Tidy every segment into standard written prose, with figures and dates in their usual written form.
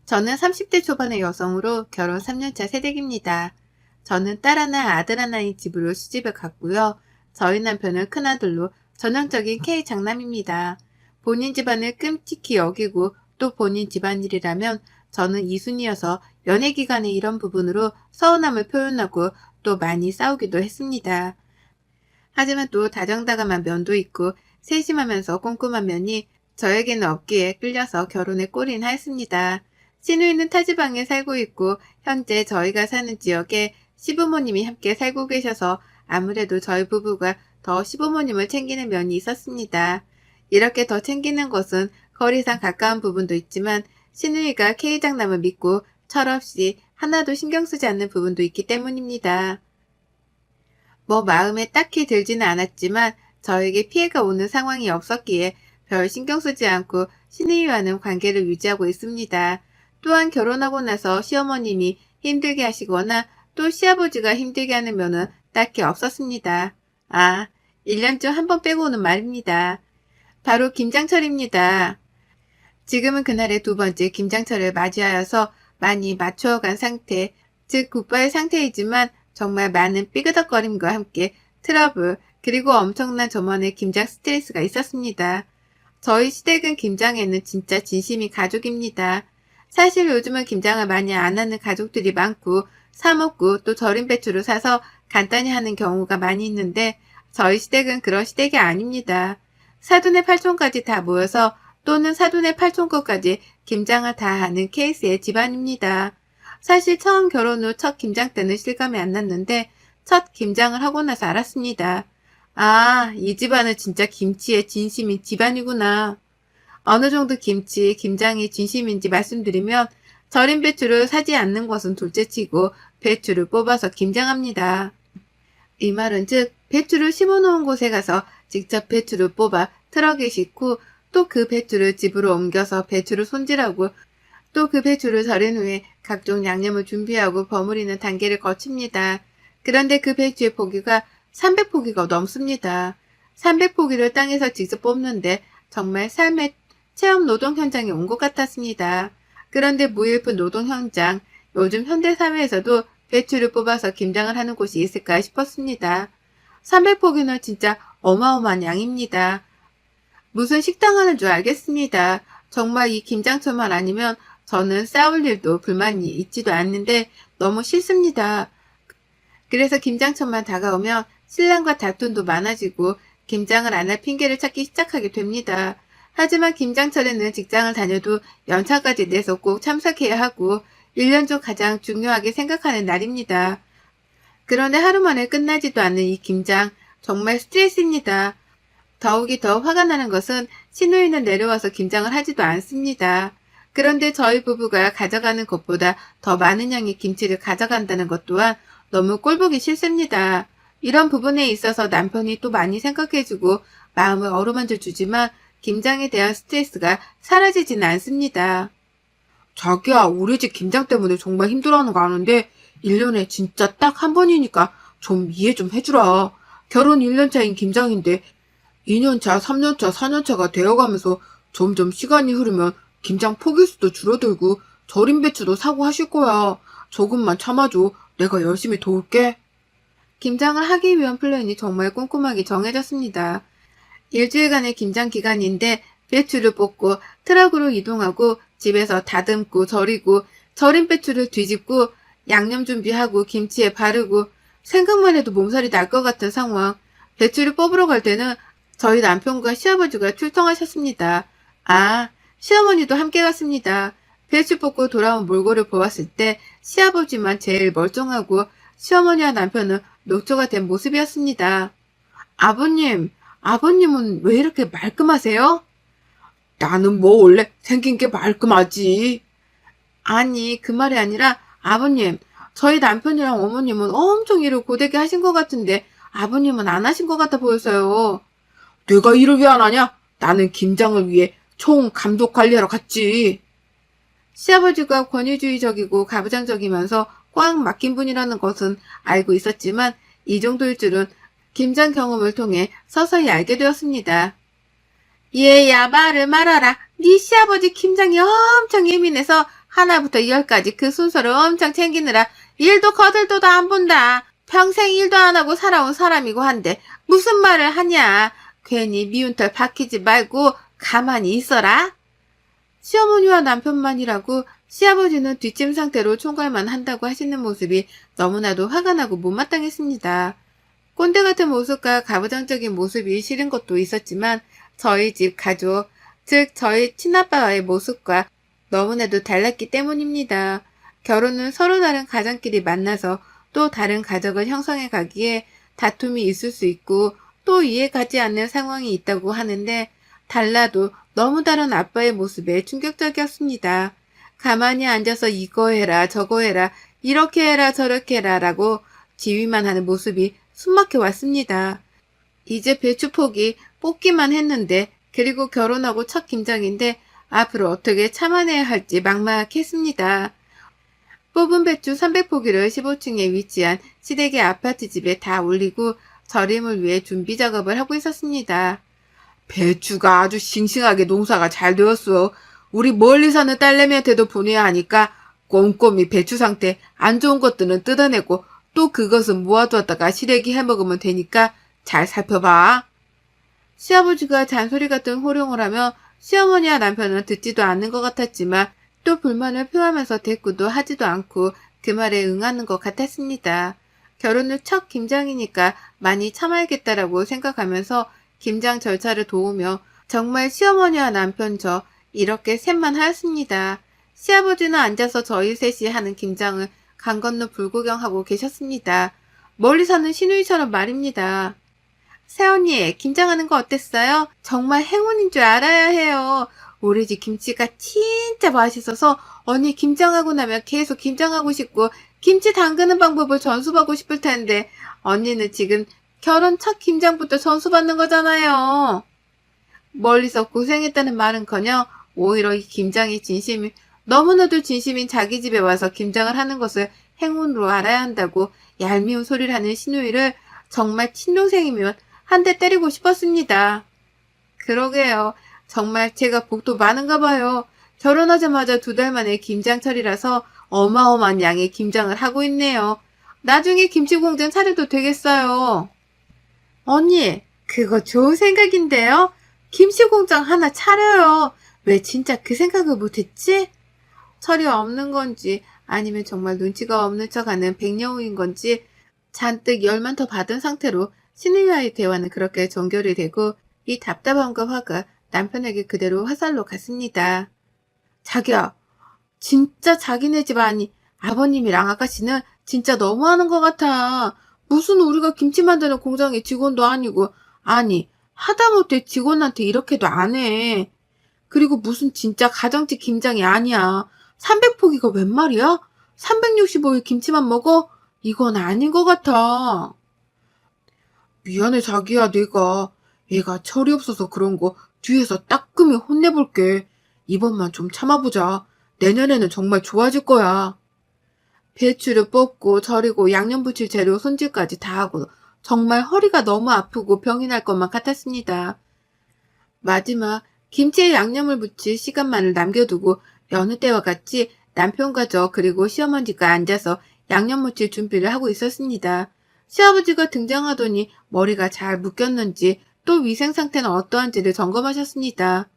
저는 30대 초반의 여성으로 결혼 3년차 새댁입니다. 저는 딸 하나, 아들 하나의 집으로 시집을 갔고요. 저희 남편은 큰아들로 전형적인 K 장남입니다. 본인 집안을 끔찍히 여기고 또 본인 집안일이라면 저는 이순이어서 연애 기간에 이런 부분으로 서운함을 표현하고 또 많이 싸우기도 했습니다. 하지만 또 다정다감한 면도 있고 세심하면서 꼼꼼한 면이 저에게는 없기에 끌려서 결혼에 꼴인 하였습니다. 시누이는 타지방에 살고 있고 현재 저희가 사는 지역에 시부모님이 함께 살고 계셔서 아무래도 저희 부부가 더 시부모님을 챙기는 면이 있었습니다. 이렇게 더 챙기는 것은 거리상 가까운 부분도 있지만 시누이가 K장남을 믿고 철없이 하나도 신경 쓰지 않는 부분도 있기 때문입니다. 뭐 마음에 딱히 들지는 않았지만 저에게 피해가 오는 상황이 없었기에 별 신경 쓰지 않고 시누이와는 관계를 유지하고 있습니다. 또한 결혼하고 나서 시어머님이 힘들게 하시거나 또 시아버지가 힘들게 하는 면은 딱히 없었습니다. 1년 중 한 번 빼고는 말입니다. 바로 김장철입니다. 지금은 그날의 두 번째 김장철을 맞이하여서 많이 맞춰간 상태, 즉 굿바의 상태이지만 정말 많은 삐그덕거림과 함께 트러블, 그리고 엄청난 저만의 김장 스트레스가 있었습니다. 저희 시댁은 김장에는 진짜 진심이 가족입니다. 사실 요즘은 김장을 많이 안 하는 가족들이 많고 사 먹고 또 절인 배추를 사서 간단히 하는 경우가 많이 있는데 저희 시댁은 그런 시댁이 아닙니다. 사돈의 팔촌까지 다 모여서 또는 사돈의 팔촌거까지 김장을 다 하는 케이스의 집안입니다. 사실 처음 결혼 후 첫 김장 때는 실감이 안 났는데 첫 김장을 하고 나서 알았습니다. 이 집안은 진짜 김치에 진심인 집안이구나. 어느 정도 김치, 김장이 진심인지 말씀드리면 절인 배추를 사지 않는 것은 둘째치고 배추를 뽑아서 김장합니다. 이 말은 즉 배추를 심어놓은 곳에 가서 직접 배추를 뽑아 트럭에 싣고 또 그 배추를 집으로 옮겨서 배추를 손질하고 또 그 배추를 절인 후에 각종 양념을 준비하고 버무리는 단계를 거칩니다. 그런데 그 배추의 포기가 300포기가 넘습니다. 300포기를 땅에서 직접 뽑는데 정말 삶의 체험 노동 현장에 온 것 같았습니다. 그런데 무일푼 노동 현장, 요즘 현대사회에서도 배추를 뽑아서 김장을 하는 곳이 있을까 싶었습니다. 300포기는 진짜 어마어마한 양입니다. 무슨 식당 하는 줄 알겠습니다. 정말 이 김장철만 아니면 저는 싸울 일도 불만이 있지도 않는데 너무 싫습니다. 그래서 김장철만 다가오면 신랑과 다툼도 많아지고 김장을 안 할 핑계를 찾기 시작하게 됩니다. 하지만 김장철에는 직장을 다녀도 연차까지 내서 꼭 참석해야 하고 1년 중 가장 중요하게 생각하는 날입니다. 그런데 하루 만에 끝나지도 않는 이 김장, 정말 스트레스입니다. 더욱이 더 화가 나는 것은 시누이는 내려와서 김장을 하지도 않습니다. 그런데 저희 부부가 가져가는 것보다 더 많은 양의 김치를 가져간다는 것 또한 너무 꼴보기 싫습니다. 이런 부분에 있어서 남편이 또 많이 생각해주고 마음을 어루만져 주지만 김장에 대한 스트레스가 사라지지는 않습니다. 자기야, 우리 집 김장 때문에 정말 힘들어하는 거 아는데 1년에 진짜 딱 한 번이니까 좀 이해 좀 해주라. 결혼 1년차인 김장인데 2년차, 3년차, 4년차가 되어가면서 점점 시간이 흐르면 김장 포기 수도 줄어들고 절인 배추도 사고 하실 거야. 조금만 참아줘. 내가 열심히 도울게. 김장을 하기 위한 플랜이 정말 꼼꼼하게 정해졌습니다. 일주일간의 김장 기간인데 배추를 뽑고 트럭으로 이동하고 집에서 다듬고 절이고 절인 배추를 뒤집고 양념 준비하고 김치에 바르고 생각만 해도 몸살이 날 것 같은 상황. 배추를 뽑으러 갈 때는 저희 남편과 시아버지가 출동하셨습니다. 시어머니도 함께 갔습니다. 배추 뽑고 돌아온 몰골을 보았을 때 시아버지만 제일 멀쩡하고 시어머니와 남편은 녹초가 된 모습이었습니다. 아버님은 왜 이렇게 말끔하세요? 나는 뭐 원래 생긴 게 말끔하지. 아니, 그 말이 아니라 아버님, 저희 남편이랑 어머님은 엄청 일을 고되게 하신 것 같은데 아버님은 안 하신 것 같아 보였어요. 내가 일을 왜 안 하냐? 나는 김장을 위해 총 감독 관리하러 갔지. 시아버지가 권위주의적이고 가부장적이면서 꽉 막힌 분이라는 것은 알고 있었지만 이 정도일 줄은 김장 경험을 통해 서서히 알게 되었습니다. 얘야, 말을 말아라. 네 시아버지 김장이 엄청 예민해서 하나부터 열까지 그 순서를 엄청 챙기느라 일도 거들떠도 안 본다. 평생 일도 안 하고 살아온 사람이고 한데 무슨 말을 하냐. 괜히 미운 털 박히지 말고 가만히 있어라. 시어머니와 남편만이라고 시아버지는 뒷짐 상태로 총괄만 한다고 하시는 모습이 너무나도 화가 나고 못마땅했습니다. 꼰대 같은 모습과 가부장적인 모습이 싫은 것도 있었지만 저희 집 가족, 즉 저희 친아빠와의 모습과 너무나도 달랐기 때문입니다. 결혼은 서로 다른 가정끼리 만나서 또 다른 가족을 형성해 가기에 다툼이 있을 수 있고 또 이해가지 않는 상황이 있다고 하는데 달라도 너무 다른 아빠의 모습에 충격적이었습니다. 가만히 앉아서 이거 해라 저거 해라 이렇게 해라 저렇게 해라 라고 지휘만 하는 모습이 숨막혀 왔습니다. 이제 배추폭이 뽑기만 했는데 그리고 결혼하고 첫 김장인데 앞으로 어떻게 참아내야 할지 막막했습니다. 뽑은 배추 300포기를 15층에 위치한 시댁의 아파트 집에 다 올리고 절임을 위해 준비 작업을 하고 있었습니다. 배추가 아주 싱싱하게 농사가 잘 되었어. 우리 멀리 사는 딸내미한테도 보내야 하니까 꼼꼼히 배추 상태 안 좋은 것들은 뜯어내고 또 그것은 모아두었다가 시래기 해먹으면 되니까 잘 살펴봐. 시아버지가 잔소리 같은 호령을 하며 시어머니와 남편은 듣지도 않는 것 같았지만 또 불만을 표하면서 대꾸도 하지도 않고 그 말에 응하는 것 같았습니다. 결혼 후 첫 김장이니까 많이 참아야겠다라고 생각하면서 김장 절차를 도우며 정말 시어머니와 남편 저 이렇게 셋만 하였습니다. 시아버지는 앉아서 저희 셋이 하는 김장을 강 건너 불구경하고 계셨습니다. 멀리 사는 시누이처럼 말입니다. 새언니, 김장하는 거 어땠어요? 정말 행운인 줄 알아야 해요. 우리 집 김치가 진짜 맛있어서 언니 김장하고 나면 계속 김장하고 싶고 김치 담그는 방법을 전수받고 싶을 텐데 언니는 지금 결혼 첫 김장부터 전수받는 거잖아요. 멀리서 고생했다는 말은커녕 오히려 이 김장이 진심이 너무나도 진심인 자기 집에 와서 김장을 하는 것을 행운으로 알아야 한다고 얄미운 소리를 하는 시누이를 정말 친동생이면 한 대 때리고 싶었습니다. 그러게요. 정말 제가 복도 많은가 봐요. 결혼하자마자 2달 만에 김장철이라서 어마어마한 양의 김장을 하고 있네요. 나중에 김치공장 차려도 되겠어요. 언니, 그거 좋은 생각인데요? 김치공장 하나 차려요. 왜 진짜 그 생각을 못했지? 철이 없는 건지 아니면 정말 눈치가 없는 척하는 백녀우인 건지 잔뜩 열만 더 받은 상태로 시누이와의 대화는 그렇게 종결이 되고 이 답답함과 화가 남편에게 그대로 화살로 갔습니다. 자기야, 진짜 자기네 집 아니 아버님이랑 아가씨는 진짜 너무하는 것 같아. 무슨 우리가 김치 만드는 공장의 직원도 아니고 아니 하다못해 직원한테 이렇게도 안 해. 그리고 무슨 진짜 가정집 김장이 아니야. 300포기가 웬 말이야? 365일 김치만 먹어? 이건 아닌 것 같아. 미안해 자기야 내가 얘가 철이 없어서 그런 거 뒤에서 따끔히 혼내볼게. 이번만 좀 참아보자. 내년에는 정말 좋아질 거야. 배추를 뽑고 절이고 양념 부칠 재료 손질까지 다 하고 정말 허리가 너무 아프고 병이 날 것만 같았습니다. 마지막 김치에 양념을 붙일 시간만을 남겨두고 여느 때와 같이 남편과 저 그리고 시어머니가 앉아서 양념 무칠 준비를 하고 있었습니다. 시아버지가 등장하더니 머리가 잘 묶였는지 또 위생 상태는 어떠한지를 점검하셨습니다.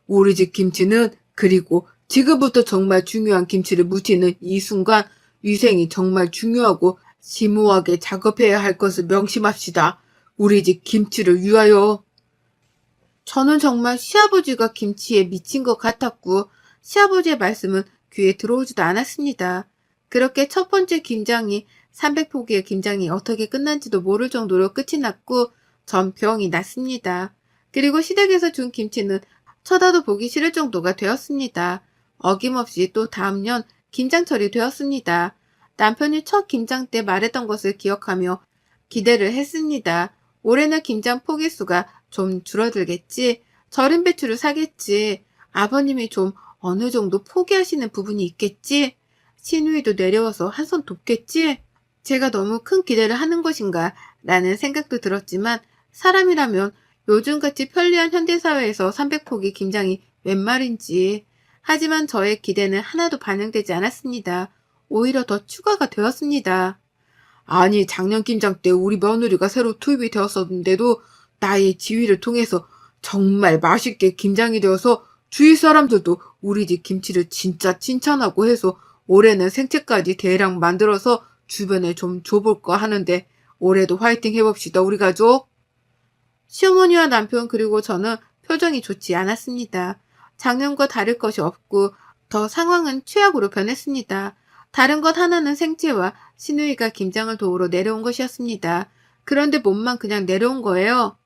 우리 집 김치는 그리고 지금부터 정말 중요한 김치를 무치는 이 순간 위생이 정말 중요하고 심오하게 작업해야 할 것을 명심합시다. 우리 집 김치를 위하여. 저는 정말 시아버지가 김치에 미친 것 같았고 시아버지의 말씀은 귀에 들어오지도 않았습니다. 그렇게 첫 번째 김장이 300포기의 김장이 어떻게 끝난지도 모를 정도로 끝이 났고 전 병이 났습니다. 그리고 시댁에서 준 김치는 쳐다도 보기 싫을 정도가 되었습니다. 어김없이 또 다음 년 김장철이 되었습니다. 남편이 첫 김장 때 말했던 것을 기억하며 기대를 했습니다. 올해는 김장 포기수가 좀 줄어들겠지. 절임 배추를 사겠지. 아버님이 좀 어느 정도 포기하시는 부분이 있겠지. 시누이도 내려와서 한 손 돕겠지. 제가 너무 큰 기대를 하는 것인가 라는 생각도 들었지만 사람이라면 요즘같이 편리한 현대사회에서 300포기 김장이 웬 말인지 하지만 저의 기대는 하나도 반영되지 않았습니다. 오히려 더 추가가 되었습니다. 아니, 작년 김장 때 우리 며느리가 새로 투입이 되었었는데도 나의 지휘를 통해서 정말 맛있게 김장이 되어서 주위 사람들도 우리 집 김치를 진짜 칭찬하고 해서 올해는 생채까지 대량 만들어서 주변에 좀 줘볼까 하는데 올해도 화이팅 해봅시다, 우리 가족. 시어머니와 남편 그리고 저는 표정이 좋지 않았습니다. 작년과 다를 것이 없고 더 상황은 최악으로 변했습니다. 다른 것 하나는 생채와 시누이가 김장을 도우러 내려온 것이었습니다. 그런데 몸만 그냥 내려온 거예요.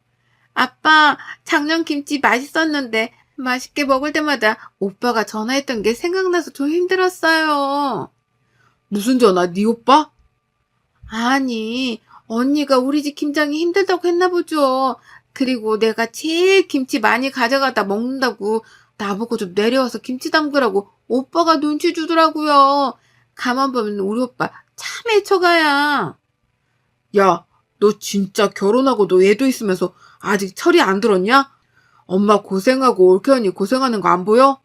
아빠, 작년 김치 맛있었는데 맛있게 먹을 때마다 오빠가 전화했던 게 생각나서 좀 힘들었어요. 무슨 전화, 네 오빠? 아니, 언니가 우리 집 김장이 힘들다고 했나 보죠. 그리고 내가 제일 김치 많이 가져가다 먹는다고 나보고 좀 내려와서 김치 담그라고 오빠가 눈치 주더라고요. 가만 보면 우리 오빠 참 애처가야. 야, 너 진짜 결혼하고도 애도 있으면서 아직 철이 안 들었냐? 엄마 고생하고 올케 언니 고생하는 거 안 보여?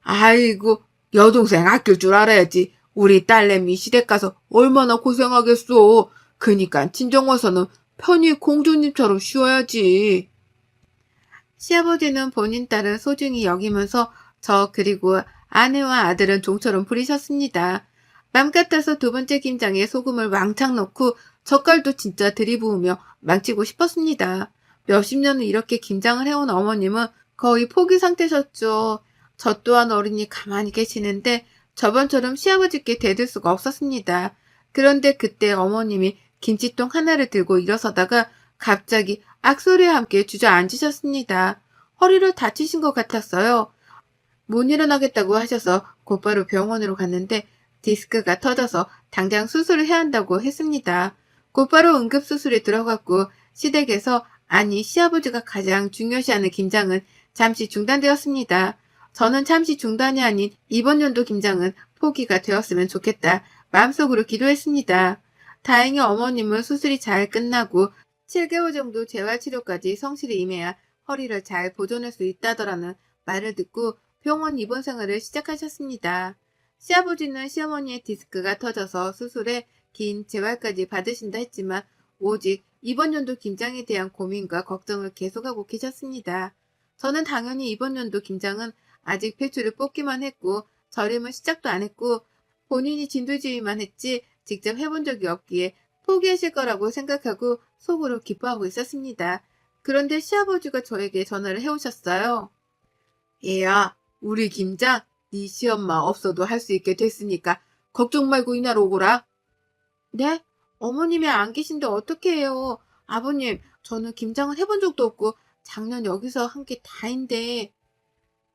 아이고, 여동생 아낄 줄 알아야지. 우리 딸내미 시댁 가서 얼마나 고생하겠어. 그니까 친정 와서는 편히 공주님처럼 쉬어야지. 시아버지는 본인 딸을 소중히 여기면서 저 그리고 아내와 아들은 종처럼 부리셨습니다. 맘 같아서 두 번째 김장에 소금을 왕창 넣고 젓갈도 진짜 들이부으며 망치고 싶었습니다. 몇십 년을 이렇게 김장을 해온 어머님은 거의 포기 상태셨죠. 저 또한 어린이 가만히 계시는데 저번처럼 시아버지께 대들 수가 없었습니다. 그런데 그때 어머님이 김치통 하나를 들고 일어서다가 갑자기 악소리와 함께 주저앉으셨습니다. 허리를 다치신 것 같았어요. 못 일어나겠다고 하셔서 곧바로 병원으로 갔는데 디스크가 터져서 당장 수술을 해야 한다고 했습니다. 곧바로 응급수술에 들어갔고 시댁에서 아니 시아버지가 가장 중요시하는 김장은 잠시 중단되었습니다. 저는 잠시 중단이 아닌 이번 연도 김장은 포기가 되었으면 좋겠다 마음속으로 기도했습니다. 다행히 어머님은 수술이 잘 끝나고 7개월 정도 재활치료까지 성실히 임해야 허리를 잘 보존할 수 있다더라는 말을 듣고 병원 입원 생활을 시작하셨습니다. 시아버지는 시어머니의 디스크가 터져서 수술에 긴 재활까지 받으신다 했지만 오직 이번 연도 김장에 대한 고민과 걱정을 계속하고 계셨습니다. 저는 당연히 이번 연도 김장은 아직 배추를 뽑기만 했고 절임은 시작도 안 했고 본인이 진두지휘만 했지 직접 해본 적이 없기에 포기하실 거라고 생각하고 속으로 기뻐하고 있었습니다. 그런데 시아버지가 저에게 전화를 해오셨어요. 얘야, 우리 김장 네 시엄마 없어도 할 수 있게 됐으니까 걱정 말고 이날 오거라. 네? 어머님이 안 계신데 어떻게 해요? 아버님, 저는 김장을 해본 적도 없고 작년 여기서 한 게 다인데.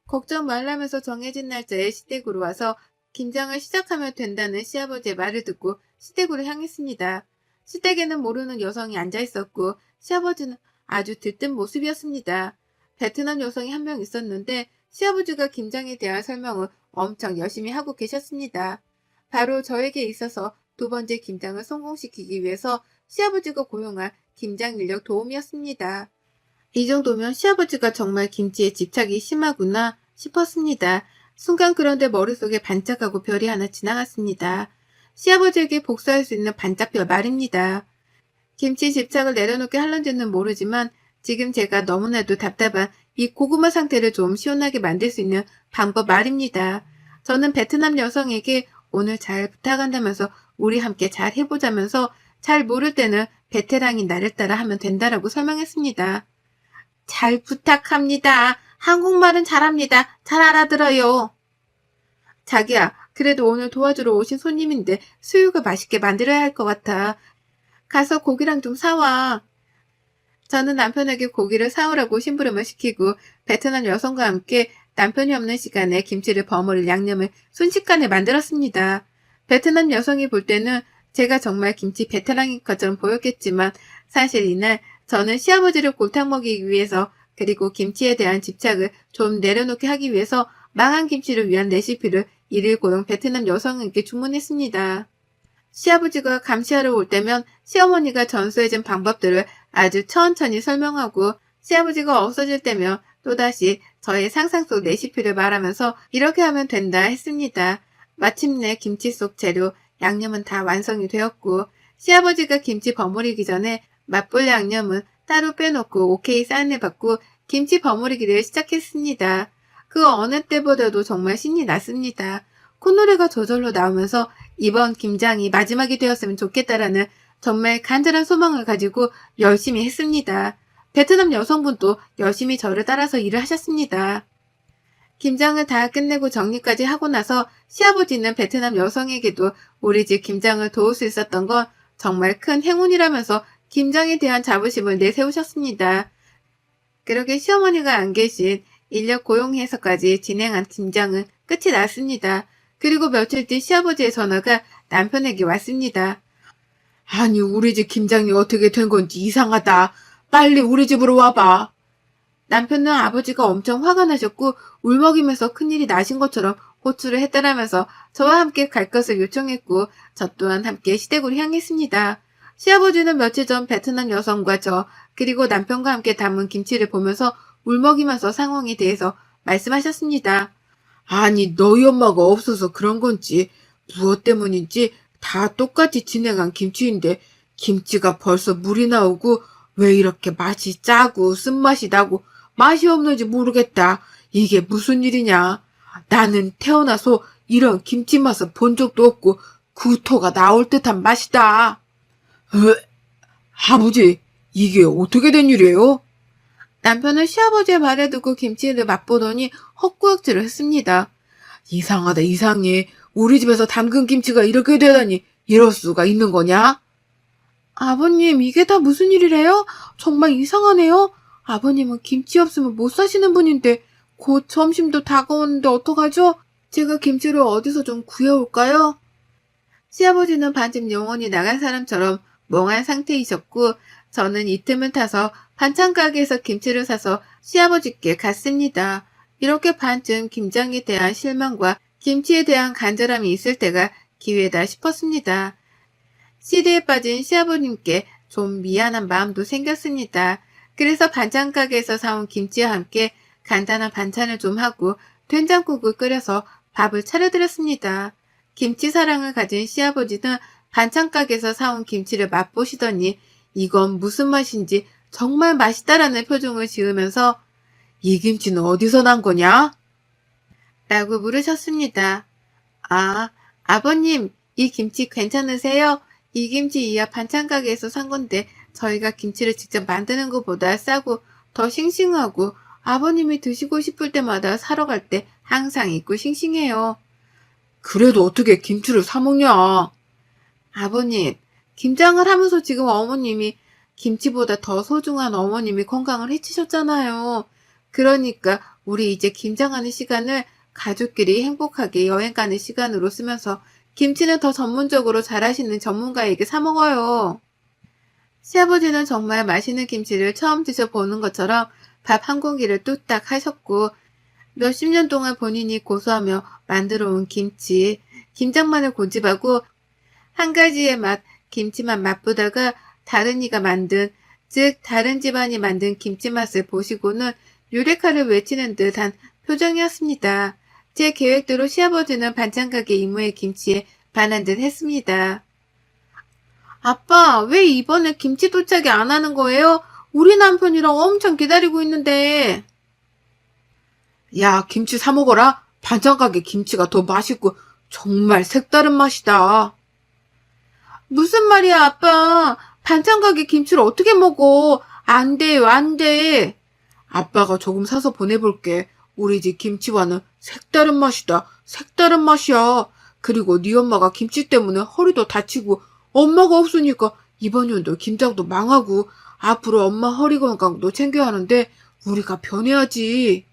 걱정 말라면서 정해진 날짜에 시댁으로 와서 김장을 시작하면 된다는 시아버지의 말을 듣고 시댁으로 향했습니다. 시댁에는 모르는 여성이 앉아 있었고 시아버지는 아주 들뜬 모습이었습니다. 베트남 여성이 한 명 있었는데 시아버지가 김장에 대한 설명을 엄청 열심히 하고 계셨습니다. 바로 저에게 있어서 두 번째 김장을 성공시키기 위해서 시아버지가 고용한 김장 인력 도우미였습니다. 이 정도면 시아버지가 정말 김치에 집착이 심하구나 싶었습니다. 순간 그런데 머릿속에 반짝하고 별이 하나 지나갔습니다. 시아버지에게 복수할 수 있는 반짝별 말입니다. 김치 집착을 내려놓게 할런지는 모르지만 지금 제가 너무나도 답답한 이 고구마 상태를 좀 시원하게 만들 수 있는 방법 말입니다. 저는 베트남 여성에게 오늘 잘 부탁한다면서 우리 함께 잘 해보자면서 잘 모를 때는 베테랑인 나를 따라 하면 된다라고 설명했습니다. 잘 부탁합니다. 한국말은 잘합니다. 잘 알아들어요. 자기야, 그래도 오늘 도와주러 오신 손님인데 수육을 맛있게 만들어야 할 것 같아. 가서 고기랑 좀 사와. 저는 남편에게 고기를 사오라고 심부름을 시키고 베트남 여성과 함께 남편이 없는 시간에 김치를 버무릴 양념을 순식간에 만들었습니다. 베트남 여성이 볼 때는 제가 정말 김치 베테랑인 것처럼 보였겠지만 사실 이날 저는 시아버지를 골탕 먹이기 위해서 그리고 김치에 대한 집착을 좀 내려놓게 하기 위해서 망한 김치를 위한 레시피를 일일 고용 베트남 여성에게 주문했습니다. 시아버지가 감시하러 올 때면 시어머니가 전수해준 방법들을 아주 천천히 설명하고 시아버지가 없어질 때면 또다시 저의 상상 속 레시피를 말하면서 이렇게 하면 된다 했습니다. 마침내 김치 속 재료, 양념은 다 완성이 되었고 시아버지가 김치 버무리기 전에 맛볼 양념은 따로 빼놓고 오케이 사인을 받고 김치 버무리기를 시작했습니다. 그 어느 때보다도 정말 신이 났습니다. 콧노래가 저절로 나오면서 이번 김장이 마지막이 되었으면 좋겠다라는 정말 간절한 소망을 가지고 열심히 했습니다. 베트남 여성분도 열심히 저를 따라서 일을 하셨습니다. 김장을 다 끝내고 정리까지 하고 나서 시아버지는 베트남 여성에게도 우리 집 김장을 도울 수 있었던 건 정말 큰 행운이라면서 김장에 대한 자부심을 내세우셨습니다. 그렇게 시어머니가 안 계신 인력 고용해서까지 진행한 김장은 끝이 났습니다. 그리고 며칠 뒤 시아버지의 전화가 남편에게 왔습니다. 아니, 우리 집 김장이 어떻게 된 건지 이상하다. 빨리 우리 집으로 와봐. 남편은 아버지가 엄청 화가 나셨고 울먹이면서 큰일이 나신 것처럼 호출을 했다라면서 저와 함께 갈 것을 요청했고 저 또한 함께 시댁으로 향했습니다. 시아버지는 며칠 전 베트남 여성과 저 그리고 남편과 함께 담은 김치를 보면서 울먹이면서 상황에 대해서 말씀하셨습니다. 아니, 너희 엄마가 없어서 그런 건지 무엇 때문인지 다 똑같이 진행한 김치인데 김치가 벌써 물이 나오고 왜 이렇게 맛이 짜고 쓴맛이 나고 맛이 없는지 모르겠다. 이게 무슨 일이냐. 나는 태어나서 이런 김치 맛을 본 적도 없고 구토가 나올 듯한 맛이다. 아버지, 이게 어떻게 된 일이에요? 남편은 시아버지의 말에 듣고 김치를 맛보더니 헛구역질을 했습니다. 이상하다, 이상해. 우리 집에서 담근 김치가 이렇게 되다니 이럴 수가 있는 거냐? 아버님, 이게 다 무슨 일이래요? 정말 이상하네요. 아버님은 김치 없으면 못 사시는 분인데 곧 점심도 다가오는데 어떡하죠? 제가 김치를 어디서 좀 구해올까요? 시아버지는 반쯤 영혼이 나간 사람처럼 멍한 상태이셨고 저는 이 틈을 타서 반찬 가게에서 김치를 사서 시아버지께 갔습니다. 이렇게 반쯤 김장에 대한 실망과 김치에 대한 간절함이 있을 때가 기회다 싶었습니다. 시리에 빠진 시아버님께 좀 미안한 마음도 생겼습니다. 그래서 반찬 가게에서 사온 김치와 함께 간단한 반찬을 좀 하고 된장국을 끓여서 밥을 차려드렸습니다. 김치 사랑을 가진 시아버지는 반찬 가게에서 사온 김치를 맛보시더니 이건 무슨 맛인지 정말 맛있다라는 표정을 지으면서 이 김치는 어디서 난 거냐? 라고 물으셨습니다. 아, 아버님, 이 김치 괜찮으세요? 이 김치 이하 반찬 가게에서 산 건데 저희가 김치를 직접 만드는 것보다 싸고 더 싱싱하고 아버님이 드시고 싶을 때마다 사러 갈 때 항상 있고 싱싱해요. 그래도 어떻게 김치를 사 먹냐? 아버님, 김장을 하면서 지금 어머님이 김치보다 더 소중한 어머님이 건강을 해치셨잖아요. 그러니까 우리 이제 김장하는 시간을 가족끼리 행복하게 여행 가는 시간으로 쓰면서 김치는 더 전문적으로 잘하시는 전문가에게 사 먹어요. 시아버지는 정말 맛있는 김치를 처음 드셔보는 것처럼 밥 한 공기를 뚝딱 하셨고 몇십 년 동안 본인이 고수하며 만들어 온 김치, 김장만을 고집하고 한 가지의 맛, 김치만 맛보다가 다른 이가 만든, 즉 다른 집안이 만든 김치 맛을 보시고는 유레카를 외치는 듯한 표정이었습니다. 제 계획대로 시아버지는 반찬가게 이모의 김치에 반한 듯 했습니다. 아빠, 왜 이번에 김치 도착이 안 하는 거예요? 우리 남편이랑 엄청 기다리고 있는데. 야, 김치 사 먹어라. 반찬가게 김치가 더 맛있고 정말 색다른 맛이다. 무슨 말이야, 아빠. 반찬가게 김치를 어떻게 먹어? 안 돼요, 안 돼. 아빠가 조금 사서 보내볼게. 우리 집 김치와는 색다른 맛이다. 색다른 맛이야. 그리고 네 엄마가 김치 때문에 허리도 다치고 엄마가 없으니까 이번 연도 김장도 망하고 앞으로 엄마 허리 건강도 챙겨야 하는데 우리가 변해야지.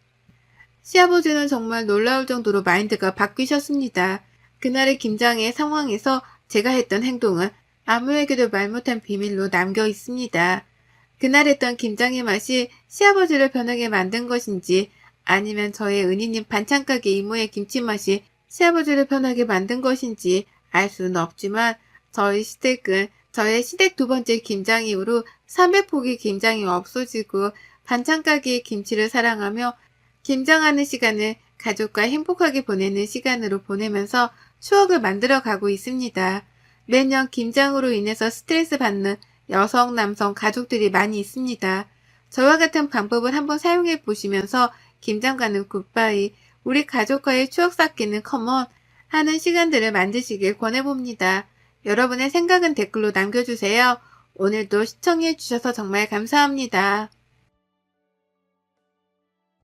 시아버지는 정말 놀라울 정도로 마인드가 바뀌셨습니다. 그날의 김장의 상황에서 제가 했던 행동은 아무에게도 말 못한 비밀로 남겨 있습니다. 그날 했던 김장의 맛이 시아버지를 변하게 만든 것인지 아니면 저의 은희님 반찬가게 이모의 김치 맛이 시아버지를 변하게 만든 것인지 알 수는 없지만 저희 시댁 두 번째 김장 이후로 300포기 김장이 없어지고 반찬가게의 김치를 사랑하며 김장하는 시간을 가족과 행복하게 보내는 시간으로 보내면서 추억을 만들어 가고 있습니다. 매년 김장으로 인해서 스트레스 받는 여성, 남성, 가족들이 많이 있습니다. 저와 같은 방법을 한번 사용해 보시면서 김장가는 굿바이, 우리 가족과의 추억 쌓기는 컴온 하는 시간들을 만드시길 권해봅니다. 여러분의 생각은 댓글로 남겨주세요. 오늘도 시청해 주셔서 정말 감사합니다.